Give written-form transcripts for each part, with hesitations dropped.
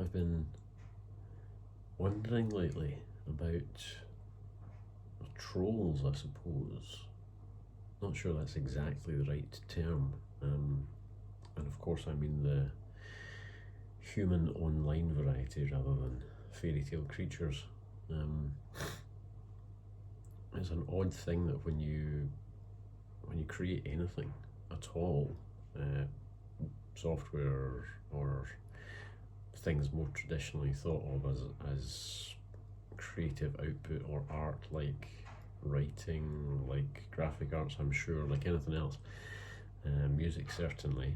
I've been wondering lately about trolls, I suppose. Not sure that's exactly the right term. And of course, I mean the human online variety rather than fairy tale creatures. It's an odd thing that when you create anything at all, software or things more traditionally thought of as creative output or art, like writing, like graphic arts, I'm sure, like anything else, music certainly,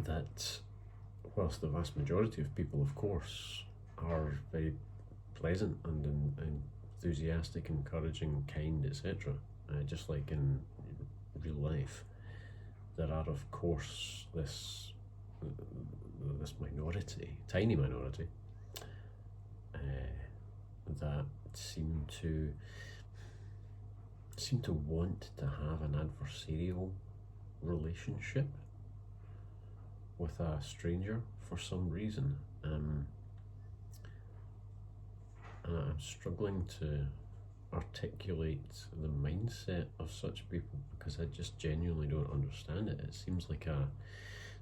that whilst the vast majority of people, of course, are very pleasant and enthusiastic, encouraging, kind, etc., just like in real life, there are, of course, this minority, tiny minority, that seem to want to have an adversarial relationship with a stranger for some reason. And I'm struggling to articulate the mindset of such people because I just genuinely don't understand it. It seems like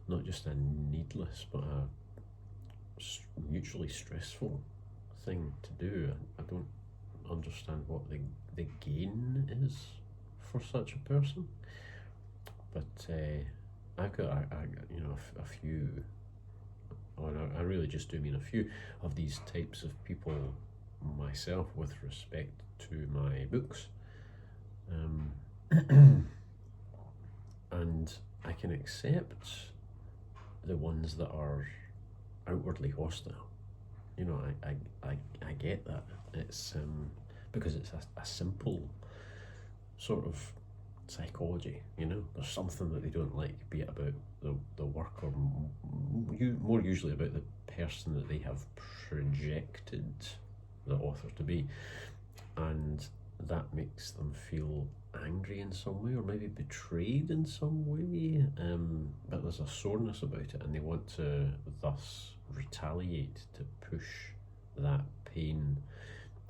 not just a needless but a mutually stressful thing to do. I don't understand what the gain is for such a person. But I've got a few, or I really just do mean a few of these types of people myself with respect to my books. And I can accept the ones that are outwardly hostile. I get that. It's because it's a simple sort of psychology. There's something that they don't like, be it about the work or more usually about the person that they have projected the author to be, and that makes them feel angry in some way or maybe betrayed in some way, but there's a soreness about it and they want to thus retaliate to push that pain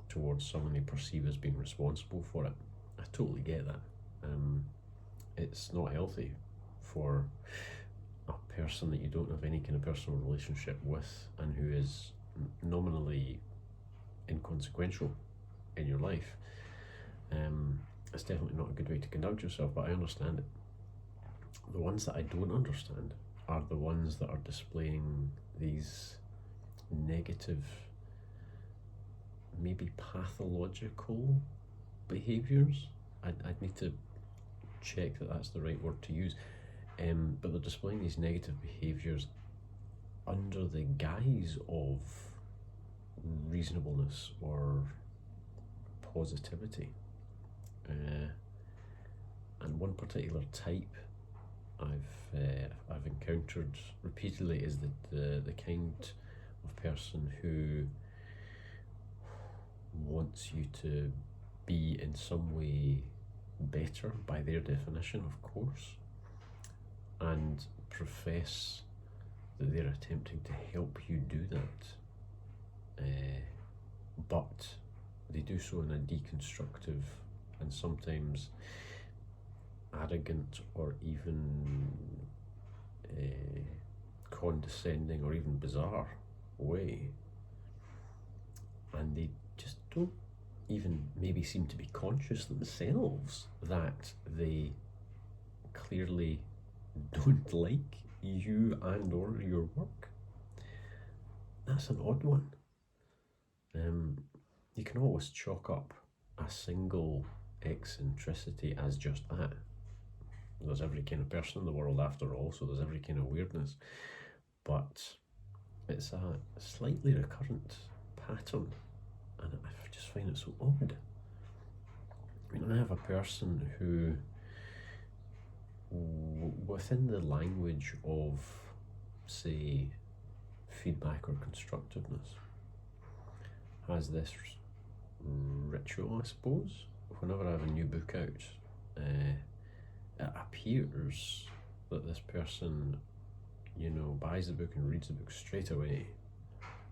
towards someone they perceive as being responsible for it. I totally get that. It's not healthy for a person that you don't have any kind of personal relationship with and who is nominally inconsequential in your life. It's definitely not a good way to conduct yourself, but I understand it. The ones that I don't understand are the ones that are displaying these negative, maybe pathological behaviours. I'd need to check that that's the right word to use, but they're displaying these negative behaviours under the guise of reasonableness or positivity. And one particular type I've encountered repeatedly is the kind of person who wants you to be in some way better by their definition, of course, and profess that they're attempting to help you do that, but they do so in a deconstructive and sometimes arrogant or even condescending or even bizarre way, and they just don't even maybe seem to be conscious themselves that they clearly don't like you and or your work. That's an odd one. You can always chalk up a single eccentricity as just that. There's every kind of person in the world after all, so there's every kind of weirdness, but it's a slightly recurrent pattern, and I just find it so odd. I have a person who, within the language of, say, feedback or constructiveness, has this ritual, I suppose. Whenever I have a new book out, it appears that this person, buys the book and reads the book straight away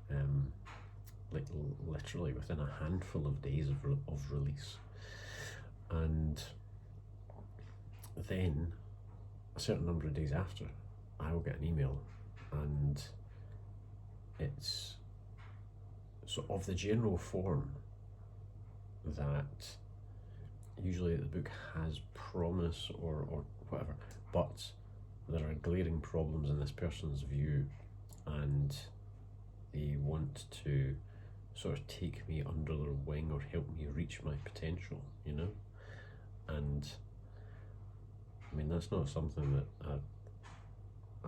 like literally within a handful of days of release. And then a certain number of days after, I will get an email, and it's so of the general form that usually the book has promise or whatever, but there are glaring problems in this person's view, and they want to sort of take me under their wing or help me reach my potential, you know? And I mean, that's not something that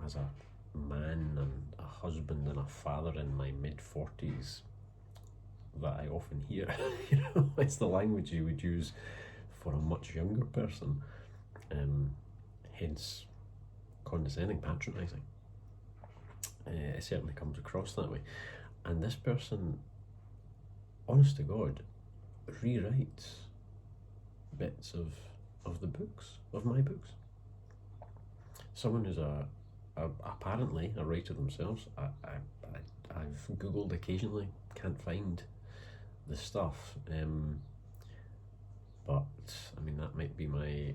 as a man and a husband and a father in my mid-40s that I often hear. You know, it's the language you would use for a much younger person, hence condescending, patronising. It certainly comes across that way. And this person, honest to God, rewrites bits of the books, of my books. Someone who's apparently a writer themselves. I've Googled occasionally, can't find the stuff, but I mean that might be my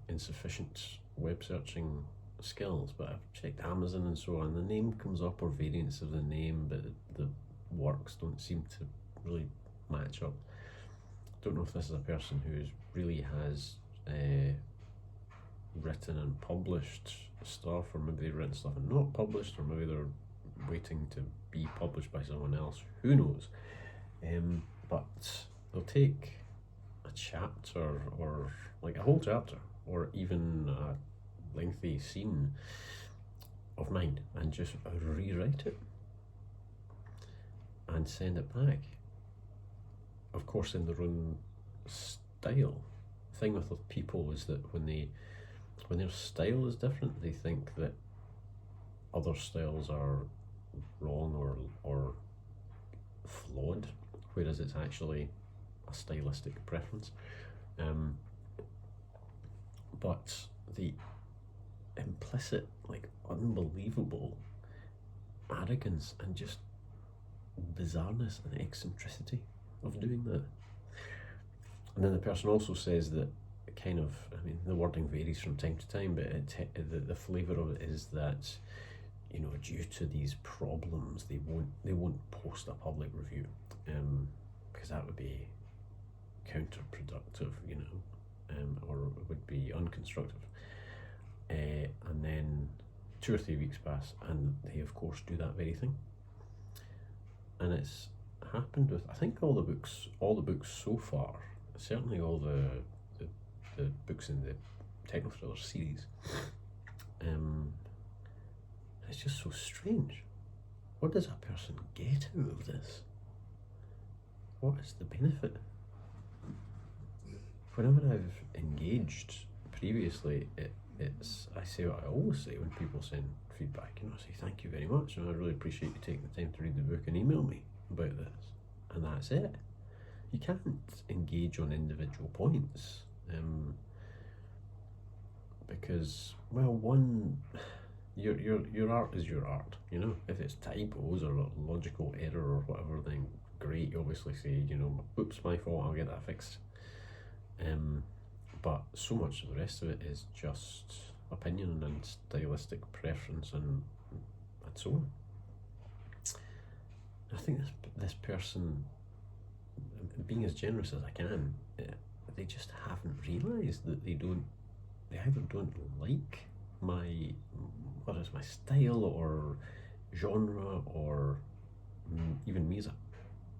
insufficient web searching skills, but I've checked Amazon and so on, the name comes up or variants of the name, but the works don't seem to really match up. Don't know if this is a person who really has written and published stuff, or maybe they've written stuff and not published, or maybe they're waiting to be published by someone else, who knows. But they'll take a chapter, or like a whole chapter, or even a lengthy scene of mine, and just rewrite it and send it back, of course in their own style. The thing with people is that when their style is different, they think that other styles are wrong or flawed, whereas it's actually a stylistic preference. But the implicit, like, unbelievable arrogance and just bizarreness and eccentricity of doing that. And then the person also says that kind of, I mean, the wording varies from time to time, but the flavour of it is that, you know, due to these problems, they won't post a public review, because that would be counterproductive, you know, or it would be unconstructive. And then 2 or 3 weeks pass, and they of course do that very thing. And it's happened with, I think, all the books so far. Certainly all the books in the techno thriller series. It's just so strange. What does a person get out of this? What is the benefit? Whenever I've engaged previously, I say what I always say when people send feedback, I say thank you very much, and I really appreciate you taking the time to read the book and email me about this, and that's it. You can't engage on individual points, because, well, one, your art is your art, you know. If it's typos or logical error or whatever, then great, you obviously say, you know, oops, my fault, I'll get that fixed. But so much of the rest of it is just opinion and stylistic preference and so on. I think this person, being as generous as I can, they just haven't realised that they either don't like whether it's my style or genre, or even me as a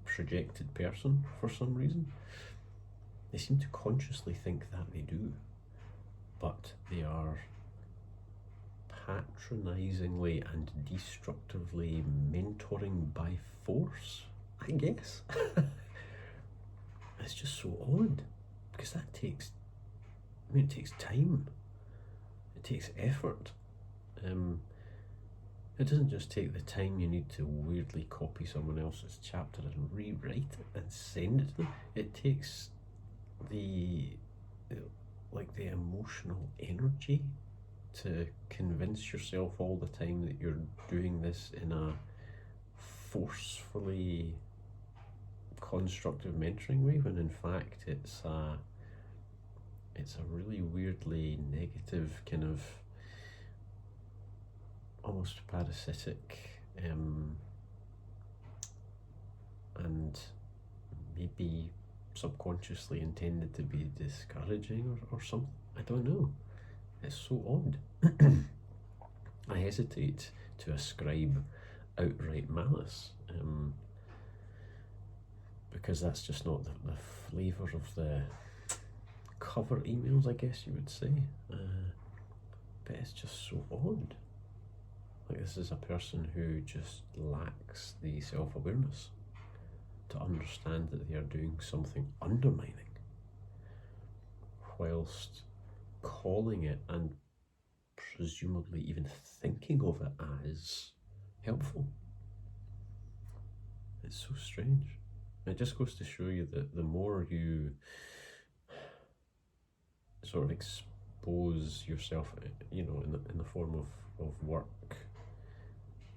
projected person for some reason. They seem to consciously think that they do, but they are patronisingly and destructively mentoring by force, I guess. It's just so odd, because it takes time, it takes effort. It doesn't just take the time you need to weirdly copy someone else's chapter and rewrite it and send it to them. It takes the emotional energy to convince yourself all the time that you're doing this in a forcefully constructive mentoring way, when in fact it's a really weirdly negative kind of almost parasitic and maybe subconsciously intended to be discouraging or something. I don't know. It's so odd. I hesitate to ascribe outright malice because that's just not the flavour of the cover emails, I guess you would say. But it's just so odd. Like, this is a person who just lacks the self-awareness to understand that they are doing something undermining, whilst calling it and presumably even thinking of it as helpful. It's so strange. It just goes to show you that the more you sort of expose yourself, in the form of work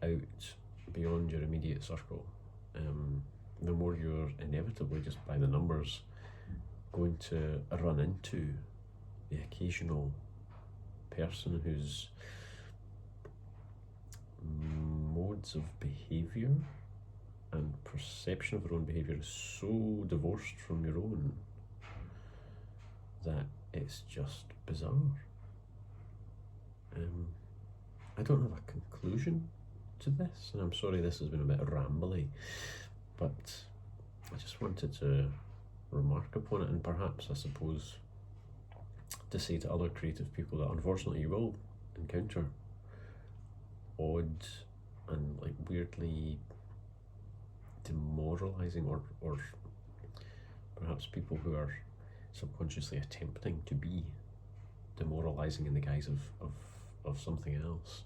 out beyond your immediate circle, the more you're inevitably, just by the numbers, going to run into the occasional person whose modes of behaviour and perception of their own behaviour is so divorced from your own that it's just bizarre. I don't have a conclusion to this, and I'm sorry this has been a bit rambly, but I just wanted to remark upon it, and perhaps, I suppose, to say to other creative people that unfortunately you will encounter odd and like weirdly demoralizing or perhaps people who are subconsciously attempting to be demoralizing in the guise of something else.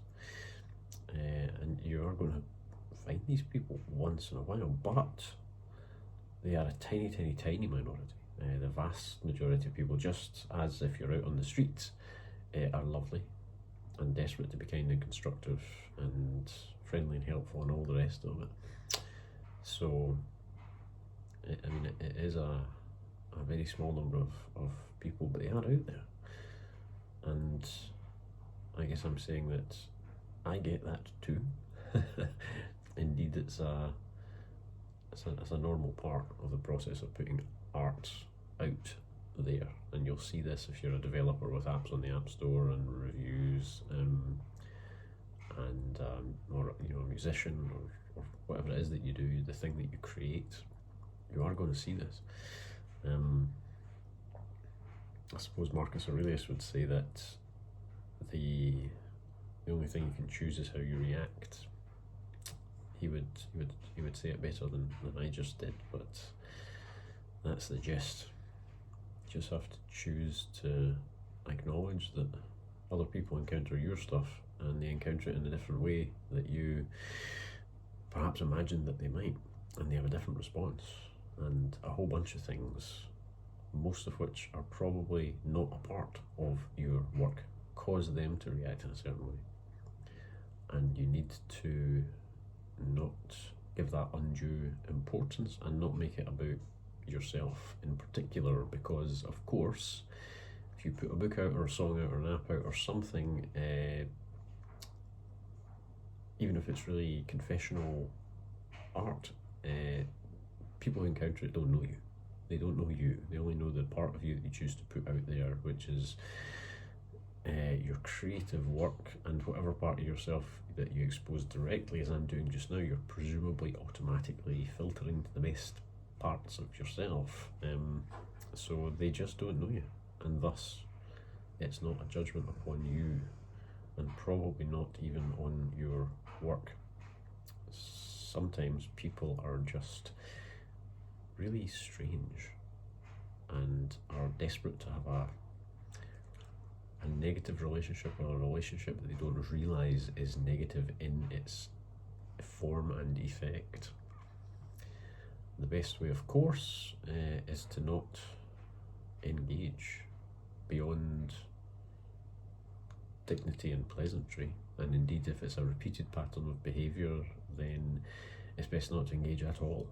And you are going to find these people once in a while, but they are a tiny, tiny, tiny minority. The vast majority of people, just as if you're out on the streets, are lovely and desperate to be kind and constructive and friendly and helpful and all the rest of it. So, it is a very small number of people, but they are out there. And I guess I'm saying that I get that too. Indeed, it's a normal part of the process of putting art out there, and you'll see this if you're a developer with apps on the App Store and reviews, or a musician or whatever it is that you do, the thing that you create, you are going to see this. I suppose Marcus Aurelius would say that the only thing you can choose is how you react. He would say it better than I just did, but that's the gist. You just have to choose to acknowledge that other people encounter your stuff and they encounter it in a different way that you perhaps imagined that they might, and they have a different response, and a whole bunch of things, most of which are probably not a part of your work, cause them to react in a certain way. And you need to not give that undue importance and not make it about yourself in particular, because of course if you put a book out or a song out or an app out or something, even if it's really confessional art, people who encounter it don't know you. They don't know you. They only know the part of you that you choose to put out there, which is your creative work, and whatever part of yourself that you expose directly, as I'm doing just now, you're presumably automatically filtering to the best parts of yourself. So they just don't know you, and thus it's not a judgment upon you, and probably not even on your work. Sometimes people are just really strange and are desperate to have a negative relationship, or a relationship that they don't realise is negative in its form and effect. The best way, of course, is to not engage beyond dignity and pleasantry, and indeed if it's a repeated pattern of behaviour, then it's best not to engage at all,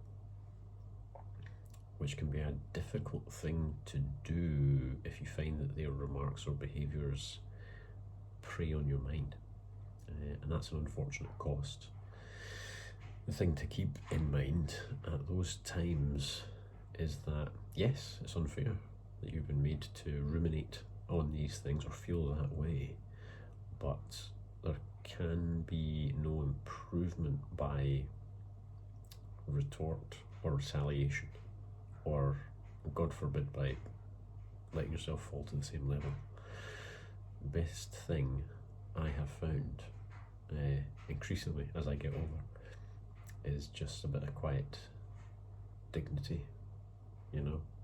which can be a difficult thing to do if you find that their remarks or behaviours prey on your mind, and that's an unfortunate cost. The thing to keep in mind at those times is that, yes, it's unfair that you've been made to ruminate on these things or feel that way, but there can be no improvement by retort or retaliation, or, God forbid, by letting yourself fall to the same level. The best thing I have found, increasingly as I get older, is just a bit of quiet dignity,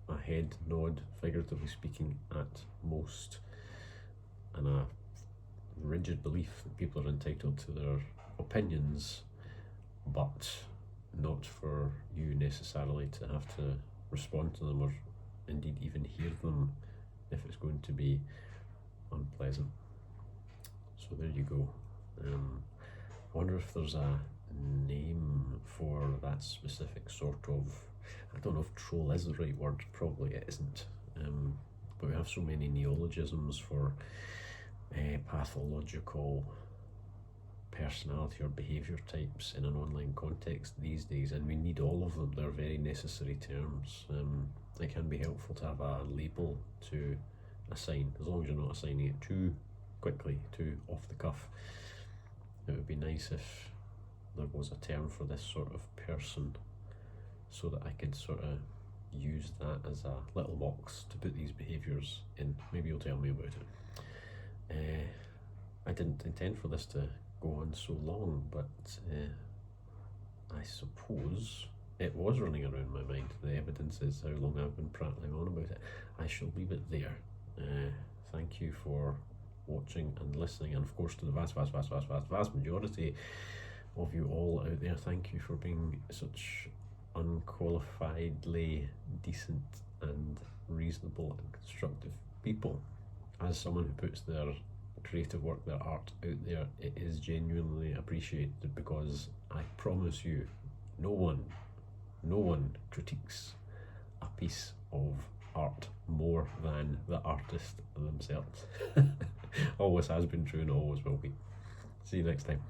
a head nod, figuratively speaking, at most, and a rigid belief that people are entitled to their opinions, but not for you necessarily to have to respond to them or indeed even hear them if it's going to be unpleasant. So there you go. I wonder if there's a name for that specific sort of, I don't know if troll is the right word, probably it isn't, but we have so many neologisms for pathological personality or behaviour types in an online context these days, and we need all of them. They're very necessary terms. It can be helpful to have a label to assign, as long as you're not assigning it too quickly, too off the cuff. It would be nice if there was a term for this sort of person, so that I could sort of use that as a little box to put these behaviours in. Maybe you'll tell me about it. I didn't intend for this to go on so long, but I suppose it was running around my mind. The evidence is how long I've been prattling on about it. I shall leave it there. Thank you for watching and listening, and of course to the vast majority of you all out there, thank you for being such unqualifiedly decent and reasonable and constructive people. As someone who puts their creative work, their art out there, it is genuinely appreciated, because I promise you, no one critiques a piece of art more than the artist themselves. Always has been true and always will be. See you next time.